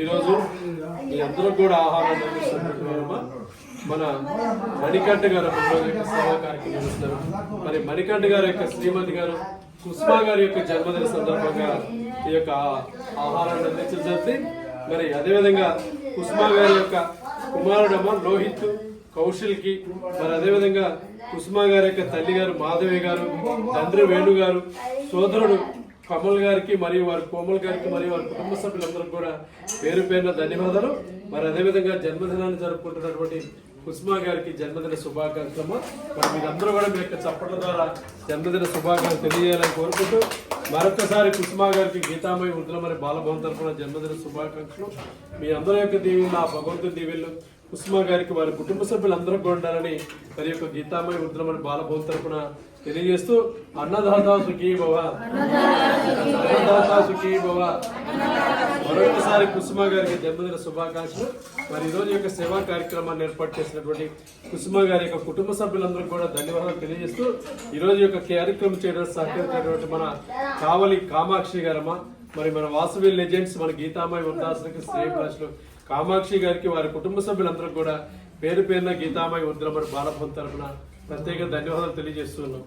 ఈరోజు మీ అందరూ కూడా ఆహారం అందిస్తున్నట్టు మన మణికంఠ గారు సేవా కార్యక్రమం చేస్తున్నారు. మరి మణికంఠ గారి యొక్క శ్రీమతి గారు కుస్మా గారి యొక్క జన్మదిన సందర్భంగా ఈ యొక్క ఆహారాన్ని అందించడం జరిగింది. మరి అదేవిధంగా కుస్మా గారి యొక్క కుమారుడమ్మ లోహిత్ కౌశల్కి, మరి అదేవిధంగా కుస్మా గారి యొక్క తల్లి గారు మాధవి గారు, తండ్రి వేణు గారు, సోదరుడు కమల్ గారికి మరియు వారి కోమల్ గారికి మరియు వారి కుటుంబ సభ్యులందరూ కూడా పేరు పేరున ధన్యవాదాలు. మరి అదేవిధంగా జన్మదినాన్ని జరుపుకుంటున్నటువంటి కుస్మా గారికి జన్మదిన శుభాకాంక్షలు. మరి మీరందరూ కూడా మీ యొక్క చప్పట్ల ద్వారా జన్మదిన శుభాకాంక్షలు తెలియజేయాలని కోరుకుంటూ మరొకసారి కుస్మా గారికి గీతామయ వృద్ధుల మరి బాలభవన్ తరఫున జన్మదిన శుభాకాంక్షలు. మీ అందరి యొక్క దీవెనలు, ఆ భగవంతుని దీవెనలు కుస్మా గారికి వారి కుటుంబ సభ్యులందరూ కూడా ఉండాలని మరి యొక్క గీతామయ వృద్ధుల మరి బాలభవన్ తరఫున తెలియజేస్తూ అన్నదాత సుఖీ భవ, అన్నదాత సుఖీ భవ. మరొకసారి కుసుమ గారికి జన్మదిన శుభాకాంక్షలు. మరి ఈరోజు యొక్క సేవా కార్యక్రమాన్ని ఏర్పాటు చేసినటువంటి కుసుమ గారి యొక్క కుటుంబ సభ్యులందరూ కూడా ధన్యవాదాలు తెలియజేస్తూ ఈరోజు యొక్క కార్యక్రమం చేయడానికి సహకరించినటువంటి మన కావలి కామాక్షి గారమ్మ, మరి మన వాసవి లెజెండ్స్ మన గీతామయ వృద్ధాశ్రమకి శ్రేయభిలాషులు కామాక్షి గారికి వారి కుటుంబ సభ్యులందరూ కూడా పేరు పేరున గీతామయ వృద్ధుల మరి బాలభవన్ తరఫున ప్రత్యేక ధన్యవాదాలు తెలియజేస్తున్నాం.